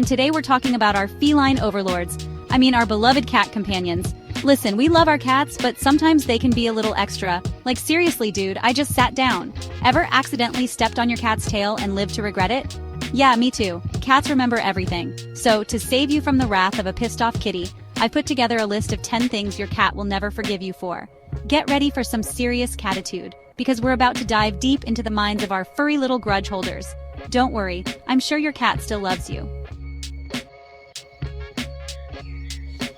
And today we're talking about our feline overlords. Our beloved cat companions. Listen, we love our cats, but sometimes they can be a little extra. Like seriously, dude, I just sat down. Ever accidentally stepped on your cat's tail and lived to regret it? Yeah, me too. Cats remember everything. So, to save you from the wrath of a pissed-off kitty, I put together a list of 10 things your cat will never forgive you for. Get ready for some serious catitude, because we're about to dive deep into the minds of our furry little grudge holders. Don't worry, I'm sure your cat still loves you.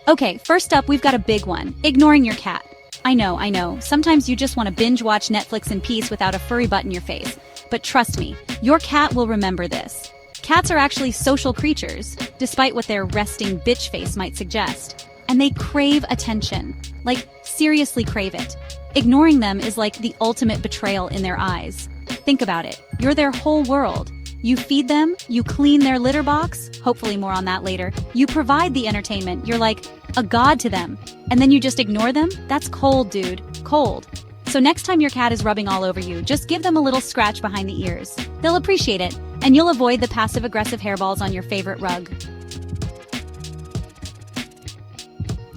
Okay, first up, we've got a big one. Ignoring your cat. I know. Sometimes you just want to binge watch Netflix in peace without a furry butt in your face. But trust me, your cat will remember this. Cats are actually social creatures, despite what their resting bitch face might suggest. And they crave attention. Like, seriously crave it. Ignoring them is like the ultimate betrayal in their eyes. Think about it. You're their whole world. You feed them, you clean their litter box, hopefully more on that later. You provide the entertainment, you're like a god to them. And then you just ignore them? That's cold, dude. Cold. So next time your cat is rubbing all over you, just give them a little scratch behind the ears. They'll appreciate it, and you'll avoid the passive-aggressive hairballs on your favorite rug.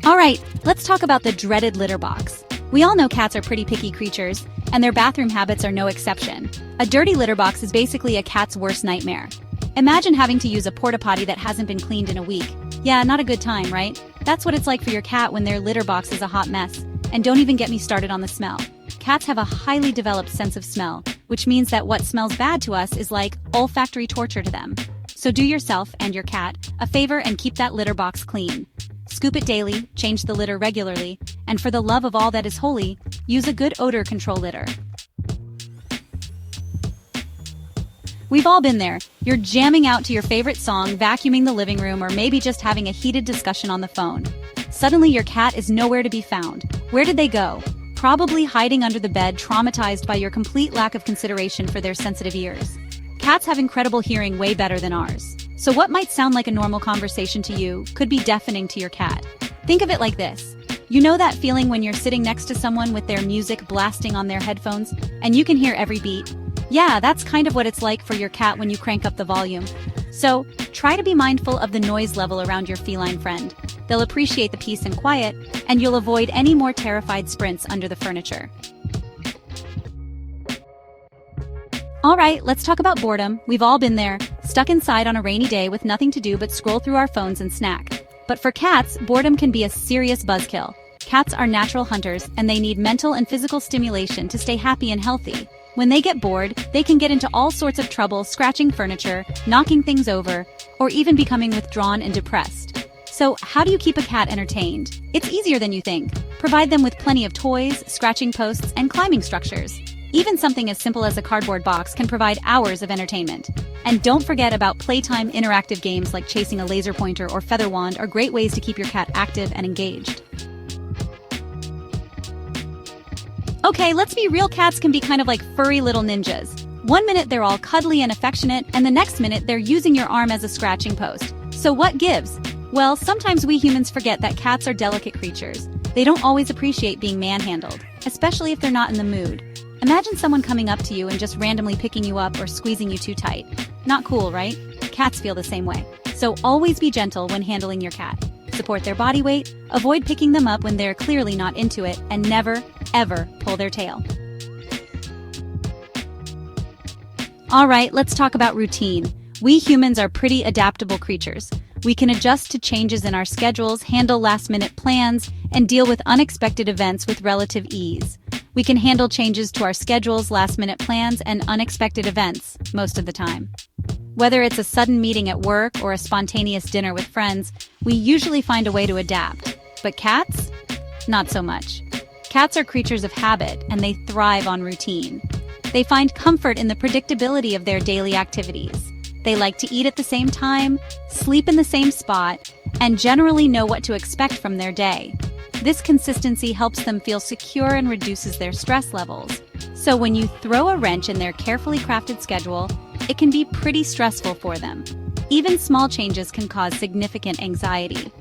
Alright, let's talk about the dreaded litter box. We all know cats are pretty picky creatures, and their bathroom habits are no exception. A dirty litter box is basically a cat's worst nightmare. Imagine having to use a porta potty that hasn't been cleaned in a week. Yeah, not a good time, right? That's what it's like for your cat when their litter box is a hot mess. And don't even get me started on the smell. Cats have a highly developed sense of smell, which means that what smells bad to us is like olfactory torture to them. So do yourself and your cat a favor and keep that litter box clean. Scoop it daily, change the litter regularly, and for the love of all that is holy, use a good odor control litter. We've all been there. You're jamming out to your favorite song, vacuuming the living room, or maybe just having a heated discussion on the phone. Suddenly your cat is nowhere to be found. Where did they go? Probably hiding under the bed, traumatized by your complete lack of consideration for their sensitive ears. Cats have incredible hearing, way better than ours. So what might sound like a normal conversation to you could be deafening to your cat. Think of it like this. You know that feeling when you're sitting next to someone with their music blasting on their headphones, and you can hear every beat? Yeah, that's kind of what it's like for your cat when you crank up the volume. So, try to be mindful of the noise level around your feline friend. They'll appreciate the peace and quiet, and you'll avoid any more terrified sprints under the furniture. Alright, let's talk about boredom. We've all been there, stuck inside on a rainy day with nothing to do but scroll through our phones and snack. But for cats, boredom can be a serious buzzkill. Cats are natural hunters, and they need mental and physical stimulation to stay happy and healthy. When they get bored, they can get into all sorts of trouble, scratching furniture, knocking things over, or even becoming withdrawn and depressed. So, how do you keep a cat entertained? It's easier than you think. Provide them with plenty of toys, scratching posts, and climbing structures. Even something as simple as a cardboard box can provide hours of entertainment. And don't forget about playtime interactive games like chasing a laser pointer or feather wand are great ways to keep your cat active and engaged. Okay, let's be real, cats can be kind of like furry little ninjas. One minute they're all cuddly and affectionate, and the next minute they're using your arm as a scratching post. So what gives? Well, sometimes we humans forget that cats are delicate creatures. They don't always appreciate being manhandled, especially if they're not in the mood. Imagine someone coming up to you and just randomly picking you up or squeezing you too tight. Not cool, right? Cats feel the same way. So always be gentle when handling your cat. Support their body weight, avoid picking them up when they're clearly not into it, and never, ever pull their tail. Alright, let's talk about routine. We humans are pretty adaptable creatures. We can adjust to changes in our schedules, handle last-minute plans, and deal with unexpected events with relative ease. We can handle changes to our schedules, last-minute plans, and unexpected events most of the time. Whether it's a sudden meeting at work or a spontaneous dinner with friends, we usually find a way to adapt. But cats? Not so much. Cats are creatures of habit, and they thrive on routine. They find comfort in the predictability of their daily activities. They like to eat at the same time, sleep in the same spot, and generally know what to expect from their day. This consistency helps them feel secure and reduces their stress levels. So when you throw a wrench in their carefully crafted schedule, it can be pretty stressful for them. Even small changes can cause significant anxiety.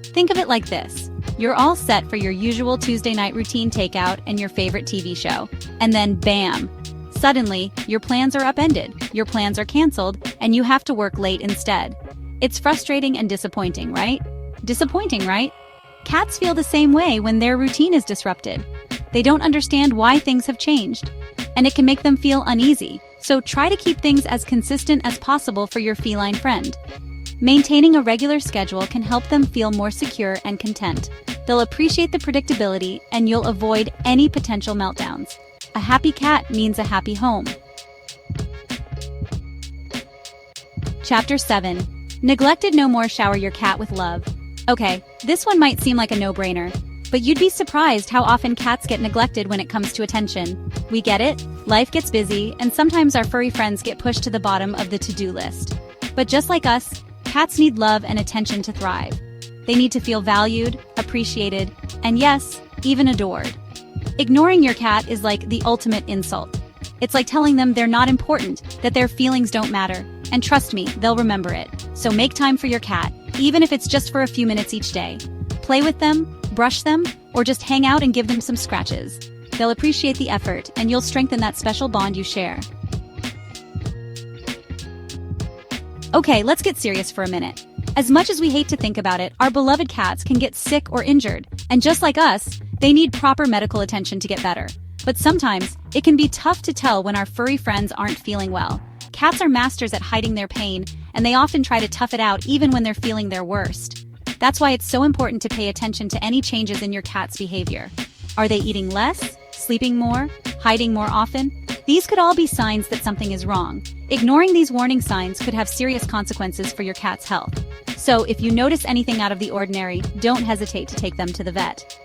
Think of it like this. You're all set for your usual Tuesday night routine takeout and your favorite TV show. And then bam! Suddenly, your plans are upended, your plans are canceled, and you have to work late instead. It's frustrating and disappointing, right? Disappointing, right? Cats feel the same way when their routine is disrupted. They don't understand why things have changed, and it can make them feel uneasy. So try to keep things as consistent as possible for your feline friend. Maintaining a regular schedule can help them feel more secure and content. They'll appreciate the predictability, and you'll avoid any potential meltdowns. A happy cat means a happy home. Chapter 7. Neglected no more. Shower your cat with love. Okay, this one might seem like a no-brainer, but you'd be surprised how often cats get neglected when it comes to attention. We get it, life gets busy, and sometimes our furry friends get pushed to the bottom of the to-do list. But just like us, cats need love and attention to thrive. They need to feel valued, appreciated, and yes, even adored. Ignoring your cat is like the ultimate insult. It's like telling them they're not important, that their feelings don't matter, and trust me, they'll remember it. So make time for your cat, even if it's just for a few minutes each day. Play with them, brush them, or just hang out and give them some scratches. They'll appreciate the effort, and you'll strengthen that special bond you share. Okay, let's get serious for a minute. As much as we hate to think about it, our beloved cats can get sick or injured, and just like us, they need proper medical attention to get better. But sometimes, it can be tough to tell when our furry friends aren't feeling well. Cats are masters at hiding their pain, and they often try to tough it out even when they're feeling their worst. That's why it's so important to pay attention to any changes in your cat's behavior. Are they eating less, sleeping more, hiding more often? These could all be signs that something is wrong. Ignoring these warning signs could have serious consequences for your cat's health. So if you notice anything out of the ordinary, don't hesitate to take them to the vet.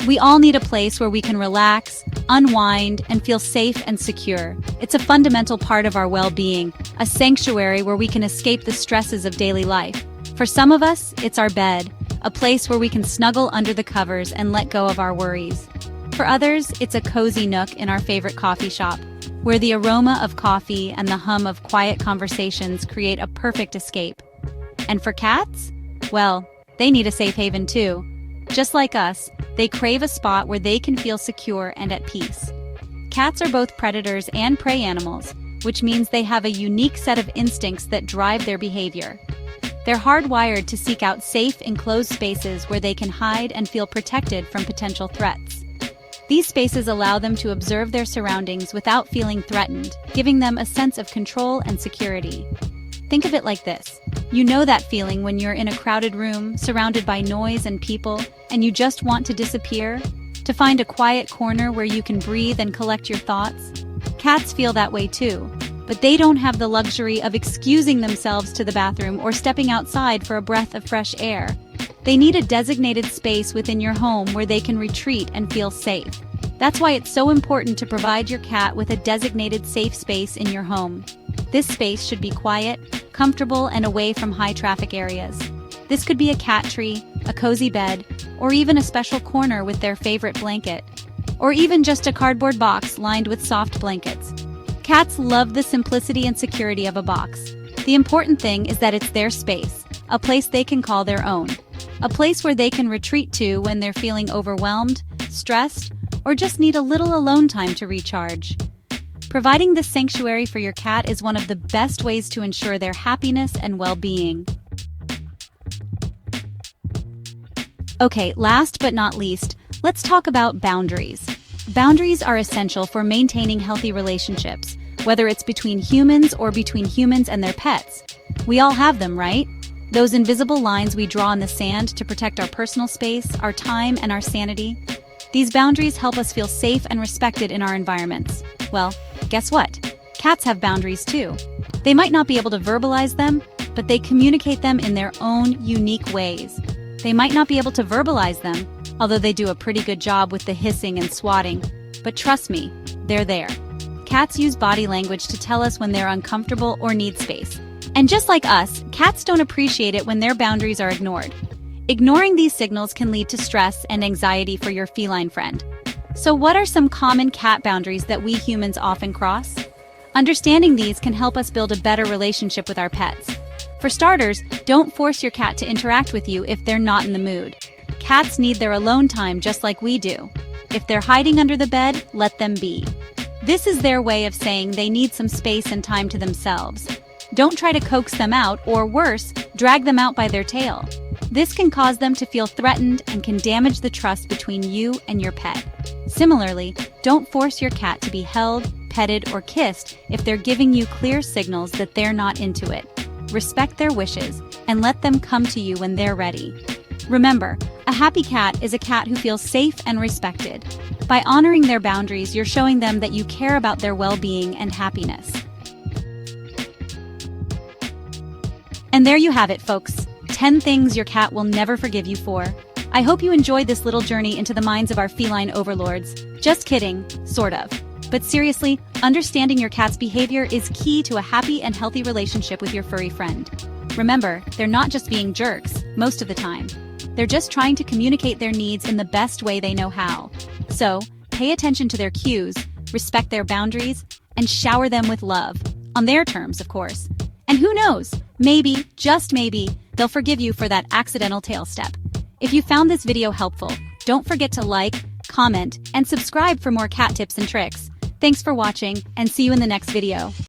We all need a place where we can relax, unwind, and feel safe and secure. It's a fundamental part of our well-being, a sanctuary where we can escape the stresses of daily life. For some of us, it's our bed, a place where we can snuggle under the covers and let go of our worries. For others, it's a cozy nook in our favorite coffee shop, where the aroma of coffee and the hum of quiet conversations create a perfect escape. And for cats? Well, they need a safe haven too. Just like us, they crave a spot where they can feel secure and at peace. Cats are both predators and prey animals, which means they have a unique set of instincts that drive their behavior. They're hardwired to seek out safe, enclosed spaces where they can hide and feel protected from potential threats. These spaces allow them to observe their surroundings without feeling threatened, giving them a sense of control and security. Think of it like this. You know that feeling when you're in a crowded room, surrounded by noise and people, and you just want to disappear? To find a quiet corner where you can breathe and collect your thoughts? Cats feel that way too, but they don't have the luxury of excusing themselves to the bathroom or stepping outside for a breath of fresh air. They need a designated space within your home where they can retreat and feel safe. That's why it's so important to provide your cat with a designated safe space in your home. This space should be quiet, comfortable, and away from high-traffic areas. This could be a cat tree, a cozy bed, or even a special corner with their favorite blanket. Or even just a cardboard box lined with soft blankets. Cats love the simplicity and security of a box. The important thing is that it's their space, a place they can call their own. A place where they can retreat to when they're feeling overwhelmed, stressed, or just need a little alone time to recharge. Providing this sanctuary for your cat is one of the best ways to ensure their happiness and well-being. Okay, last but not least, let's talk about boundaries. Boundaries are essential for maintaining healthy relationships, whether it's between humans or between humans and their pets. We all have them, right? Those invisible lines we draw in the sand to protect our personal space, our time, and our sanity. These boundaries help us feel safe and respected in our environments. Well, guess what? Cats have boundaries too. They might not be able to verbalize them, but they communicate them in their own unique ways. They might not be able to verbalize them, although they do a pretty good job with the hissing and swatting. But trust me, they're there. Cats use body language to tell us when they're uncomfortable or need space. And just like us, cats don't appreciate it when their boundaries are ignored. Ignoring these signals can lead to stress and anxiety for your feline friend. So what are some common cat boundaries that we humans often cross? Understanding these can help us build a better relationship with our pets. For starters, don't force your cat to interact with you if they're not in the mood. Cats need their alone time just like we do. If they're hiding under the bed, let them be. This is their way of saying they need some space and time to themselves. Don't try to coax them out, or worse, drag them out by their tail. This can cause them to feel threatened and can damage the trust between you and your pet. Similarly, don't force your cat to be held, petted, or kissed if they're giving you clear signals that they're not into it. Respect their wishes and let them come to you when they're ready. Remember, a happy cat is a cat who feels safe and respected. By honoring their boundaries, you're showing them that you care about their well-being and happiness. And there you have it, folks. 10 things your cat will never forgive you for. I hope you enjoyed this little journey into the minds of our feline overlords. Just kidding, sort of. But seriously, understanding your cat's behavior is key to a happy and healthy relationship with your furry friend. Remember, they're not just being jerks, most of the time. They're just trying to communicate their needs in the best way they know how. So, pay attention to their cues, respect their boundaries, and shower them with love. On their terms, of course. And who knows, maybe, just maybe, they'll forgive you for that accidental tail step. If you found this video helpful, don't forget to like, comment, and subscribe for more cat tips and tricks. Thanks for watching, and see you in the next video.